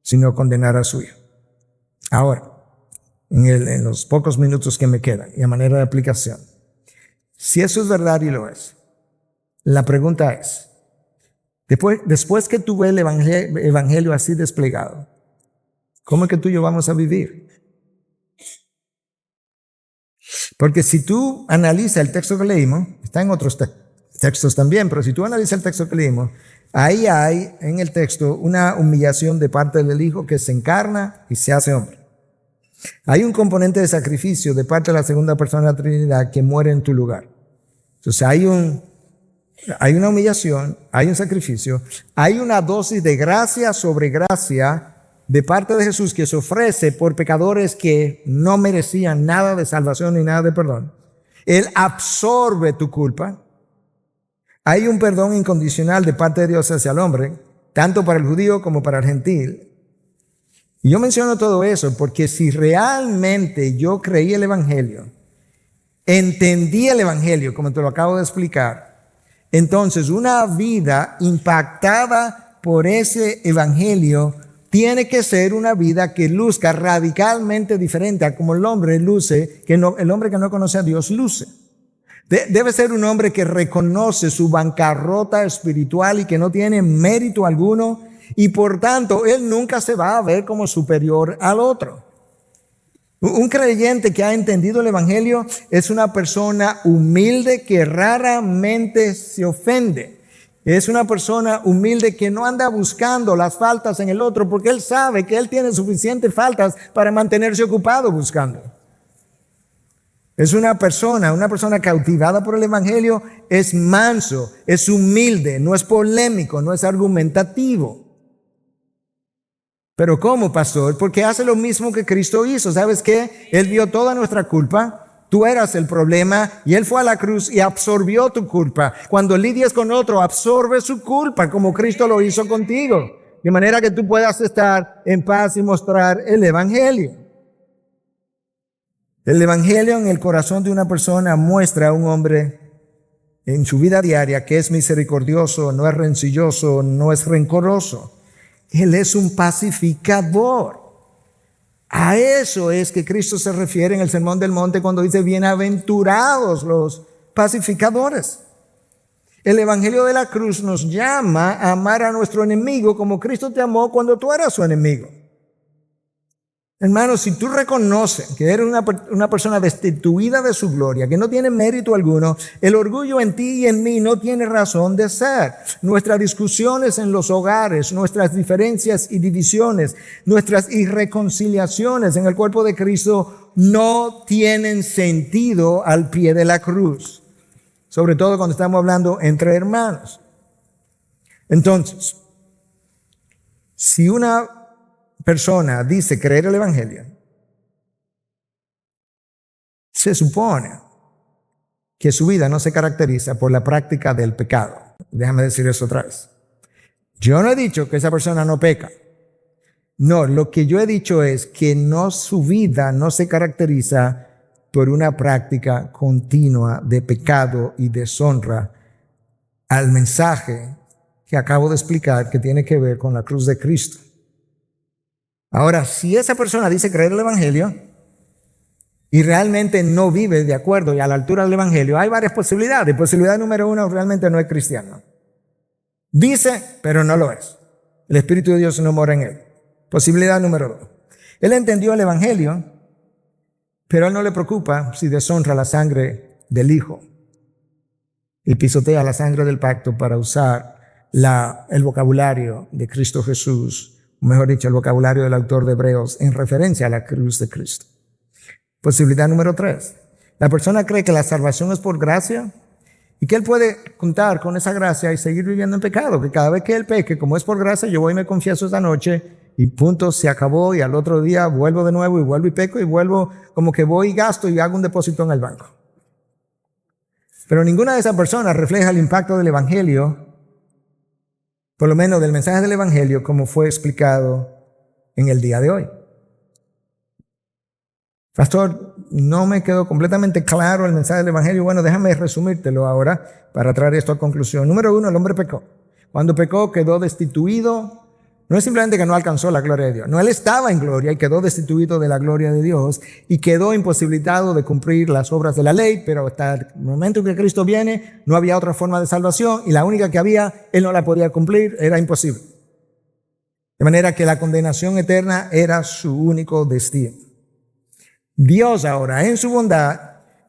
sino condenar a su Hijo. Ahora, en los pocos minutos que me quedan y a manera de aplicación, si eso es verdad y lo es, la pregunta es, después que tú ves el evangelio así desplegado, ¿cómo es que tú y yo vamos a vivir? Porque si tú analizas el texto que leímos, está en otros textos también, pero si tú analizas el texto que leímos, ahí hay en el texto una humillación de parte del Hijo que se encarna y se hace hombre. Hay un componente de sacrificio de parte de la segunda persona de la Trinidad que muere en tu lugar. Entonces hay una humillación, hay un sacrificio, hay una dosis de gracia sobre gracia de parte de Jesús que se ofrece por pecadores que no merecían nada de salvación ni nada de perdón. Él absorbe tu culpa. Hay un perdón incondicional de parte de Dios hacia el hombre, tanto para el judío como para el gentil. Y yo menciono todo eso porque si realmente yo creí el evangelio, entendí el evangelio como te lo acabo de explicar, entonces una vida impactada por ese evangelio tiene que ser una vida que luzca radicalmente diferente a como el hombre luce, el hombre que no conoce a Dios luce. Debe ser un hombre que reconoce su bancarrota espiritual y que no tiene mérito alguno y por tanto él nunca se va a ver como superior al otro. Un creyente que ha entendido el evangelio es una persona humilde que raramente se ofende. Es una persona humilde que no anda buscando las faltas en el otro porque él sabe que él tiene suficientes faltas para mantenerse ocupado buscando. Es una persona cautivada por el Evangelio, es manso, es humilde, no es polémico, no es argumentativo. ¿Pero cómo, pastor? Porque hace lo mismo que Cristo hizo. ¿Sabes qué? Él vio toda nuestra culpa. Tú eras el problema y Él fue a la cruz y absorbió tu culpa. Cuando lidias con otro, absorbe su culpa como Cristo lo hizo contigo. De manera que tú puedas estar en paz y mostrar el Evangelio. El Evangelio en el corazón de una persona muestra a un hombre en su vida diaria que es misericordioso, no es rencilloso, no es rencoroso. Él es un pacificador. A eso es que Cristo se refiere en el Sermón del Monte cuando dice bienaventurados los pacificadores. El Evangelio de la cruz nos llama a amar a nuestro enemigo como Cristo te amó cuando tú eras su enemigo. Hermanos, si tú reconoces que eres una persona destituida de su gloria, que no tiene mérito alguno, el orgullo en ti y en mí no tiene razón de ser. Nuestras discusiones en los hogares, nuestras diferencias y divisiones, nuestras irreconciliaciones en el cuerpo de Cristo no tienen sentido al pie de la cruz. Sobre todo cuando estamos hablando entre hermanos. Entonces, si una persona dice creer el Evangelio, se supone que su vida no se caracteriza por la práctica del pecado. Déjame decir eso otra vez. Yo no he dicho que esa persona no peca. No, lo que yo he dicho es que su vida no se caracteriza por una práctica continua de pecado y deshonra al mensaje que acabo de explicar que tiene que ver con la cruz de Cristo. Ahora, si esa persona dice creer el Evangelio y realmente no vive de acuerdo y a la altura del Evangelio, hay varias posibilidades. Posibilidad número 1, realmente no es cristiano. Dice, pero no lo es. El Espíritu de Dios no mora en él. Posibilidad número 2. Él entendió el Evangelio, pero a él no le preocupa si deshonra la sangre del Hijo y pisotea la sangre del pacto para usar el vocabulario de Cristo Jesús, o mejor dicho, el vocabulario del autor de Hebreos en referencia a la cruz de Cristo. Posibilidad número 3. La persona cree que la salvación es por gracia y que él puede contar con esa gracia y seguir viviendo en pecado, que cada vez que él peque, como es por gracia, yo voy y me confieso esta noche y punto, se acabó, y al otro día vuelvo de nuevo y vuelvo y peco y vuelvo, como que voy y gasto y hago un depósito en el banco. Pero ninguna de esas personas refleja el impacto del Evangelio, por lo menos del mensaje del Evangelio, como fue explicado en el día de hoy. Pastor, no me quedó completamente claro el mensaje del Evangelio. Bueno, déjame resumírtelo ahora para traer esto a conclusión. Número 1, el hombre pecó. Cuando pecó, quedó destituido. No es simplemente que no alcanzó la gloria de Dios. No, él estaba en gloria y quedó destituido de la gloria de Dios y quedó imposibilitado de cumplir las obras de la ley, pero hasta el momento en que Cristo viene, no había otra forma de salvación y la única que había, él no la podía cumplir, era imposible. De manera que la condenación eterna era su único destino. Dios ahora, en su bondad,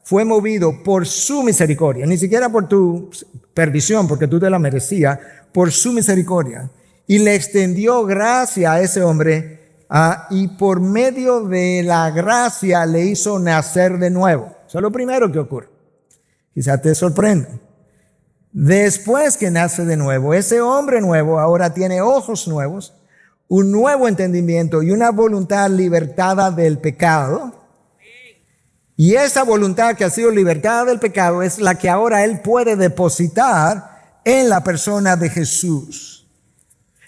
fue movido por su misericordia, ni siquiera por tu perdición, porque tú te la merecías, por su misericordia. Y le extendió gracia a ese hombre y por medio de la gracia le hizo nacer de nuevo. Eso es lo primero que ocurre. Quizás te sorprenda. Después que nace de nuevo, ese hombre nuevo ahora tiene ojos nuevos, un nuevo entendimiento y una voluntad libertada del pecado. Y esa voluntad que ha sido libertada del pecado es la que ahora él puede depositar en la persona de Jesús,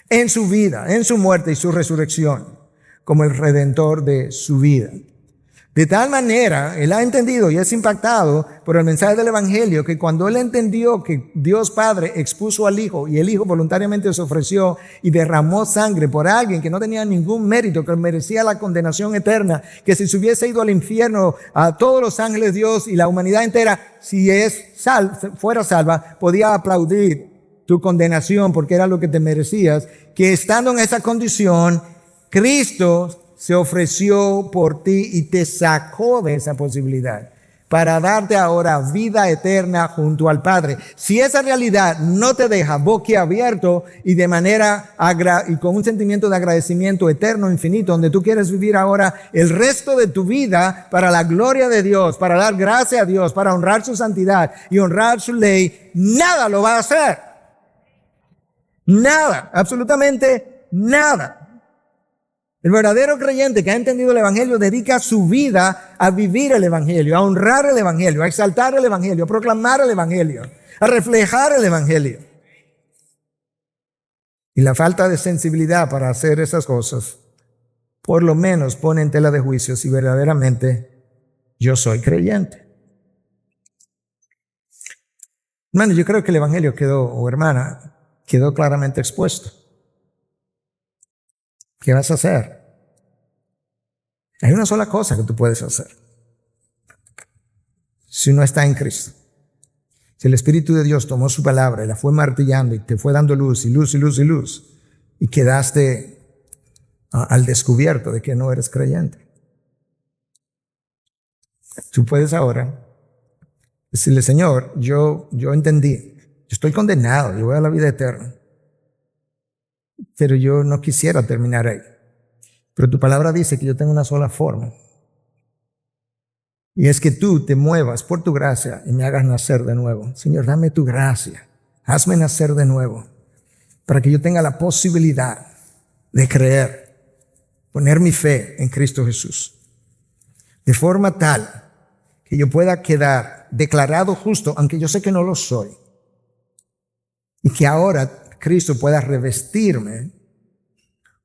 en su vida, en su muerte y su resurrección, como el redentor de su vida. De tal manera, él ha entendido y es impactado por el mensaje del Evangelio, que cuando él entendió que Dios Padre expuso al Hijo y el Hijo voluntariamente se ofreció y derramó sangre por alguien que no tenía ningún mérito, que merecía la condenación eterna, que si se hubiese ido al infierno a todos los ángeles de Dios y la humanidad entera, si fuera salva, podía aplaudir tu condenación porque era lo que te merecías, que estando en esa condición, Cristo se ofreció por ti y te sacó de esa posibilidad. para darte ahora vida eterna junto al Padre. Si esa realidad no te deja boquiabierto y de manera y con un sentimiento de agradecimiento eterno, infinito, donde tú quieres vivir ahora el resto de tu vida para la gloria de Dios, para dar gracia a Dios, para honrar su santidad y honrar su ley, nada lo va a hacer. Nada, absolutamente nada. El verdadero creyente que ha entendido el Evangelio dedica su vida a vivir el Evangelio, a honrar el Evangelio, a exaltar el Evangelio, a proclamar el Evangelio, a reflejar el Evangelio. Y la falta de sensibilidad para hacer esas cosas, por lo menos pone en tela de juicio si verdaderamente yo soy creyente. Hermano, yo creo que el Evangelio quedó claramente expuesto. ¿Qué vas a hacer? Hay una sola cosa que tú puedes hacer. Si uno está en Cristo, si el Espíritu de Dios tomó su palabra y la fue martillando y te fue dando luz y luz y luz y luz, y quedaste al descubierto de que no eres creyente, tú puedes ahora decirle: Señor, yo entendí, yo estoy condenado, yo voy a la vida eterna, pero yo no quisiera terminar ahí. Pero tu palabra dice que yo tengo una sola forma, y es que tú te muevas por tu gracia y me hagas nacer de nuevo. Señor, dame tu gracia, hazme nacer de nuevo, para que yo tenga la posibilidad de creer, poner mi fe en Cristo Jesús, de forma tal que yo pueda quedar declarado justo, aunque yo sé que no lo soy, y que ahora Cristo pueda revestirme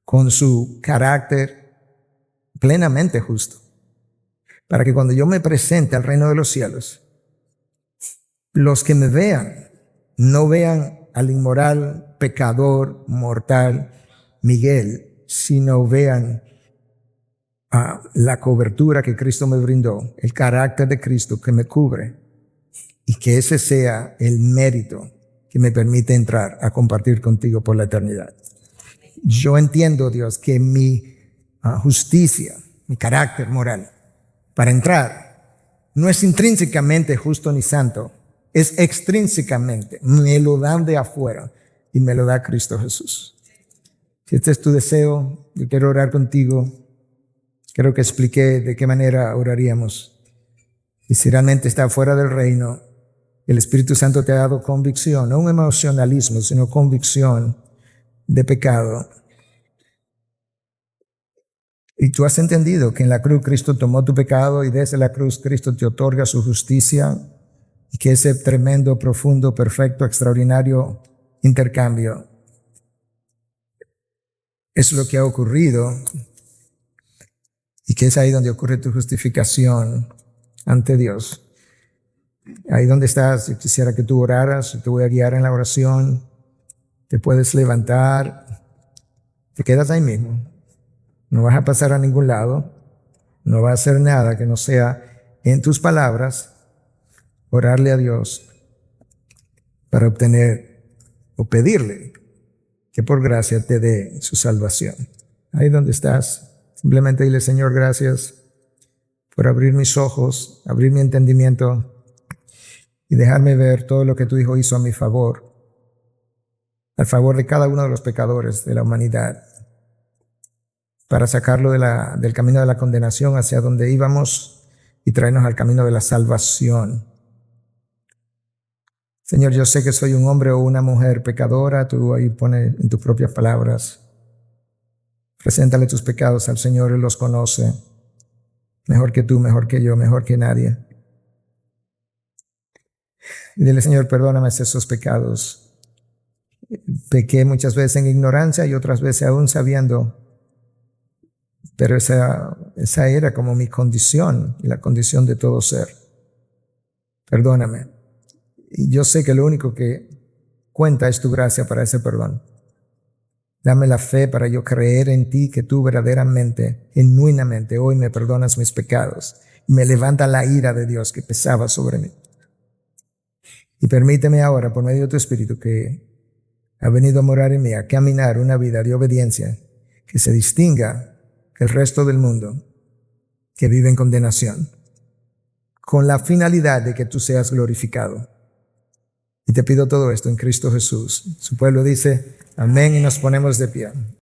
con su carácter plenamente justo, para que cuando yo me presente al reino de los cielos, los que me vean no vean al inmoral, pecador, mortal Miguel, sino vean la cobertura que Cristo me brindó, el carácter de Cristo que me cubre, y que ese sea el mérito que me permite entrar a compartir contigo por la eternidad. Yo entiendo, Dios, que mi justicia, mi carácter moral, para entrar, no es intrínsecamente justo ni santo, es extrínsecamente. Me lo dan de afuera y me lo da Cristo Jesús. Si este es tu deseo, yo quiero orar contigo. Creo que expliqué de qué manera oraríamos. Y si realmente está fuera del reino, el Espíritu Santo te ha dado convicción, no un emocionalismo, sino convicción de pecado. Y tú has entendido que en la cruz Cristo tomó tu pecado y desde la cruz Cristo te otorga su justicia, y que ese tremendo, profundo, perfecto, extraordinario intercambio es lo que ha ocurrido, y que es ahí donde ocurre tu justificación ante Dios. Ahí donde estás, yo quisiera que tú oraras, te voy a guiar en la oración. Te puedes levantar, te quedas ahí mismo. No vas a pasar a ningún lado, no vas a hacer nada que no sea en tus palabras orarle a Dios para obtener o pedirle que por gracia te dé su salvación. Ahí donde estás, simplemente dile: Señor, gracias por abrir mis ojos, abrir mi entendimiento y dejarme ver todo lo que tu Hijo hizo a mi favor, al favor de cada uno de los pecadores de la humanidad, para sacarlo del camino de la condenación hacia donde íbamos y traernos al camino de la salvación. Señor, yo sé que soy un hombre o una mujer pecadora. Tú ahí pones en tus propias palabras. Preséntale tus pecados al Señor, Él los conoce mejor que tú, mejor que yo, mejor que nadie. Y dile: Señor, perdóname esos pecados. Pequé muchas veces en ignorancia y otras veces aún sabiendo, pero esa era como mi condición y la condición de todo ser. Perdóname. Y yo sé que lo único que cuenta es tu gracia para ese perdón. Dame la fe para yo creer en ti, que tú verdaderamente, genuinamente, hoy me perdonas mis pecados y me levanta la ira de Dios que pesaba sobre mí. Y permíteme ahora, por medio de tu Espíritu, que ha venido a morar en mí, a caminar una vida de obediencia que se distinga del resto del mundo que vive en condenación. con la finalidad de que tú seas glorificado. Y te pido todo esto en Cristo Jesús. Su pueblo dice, amén, y nos ponemos de pie.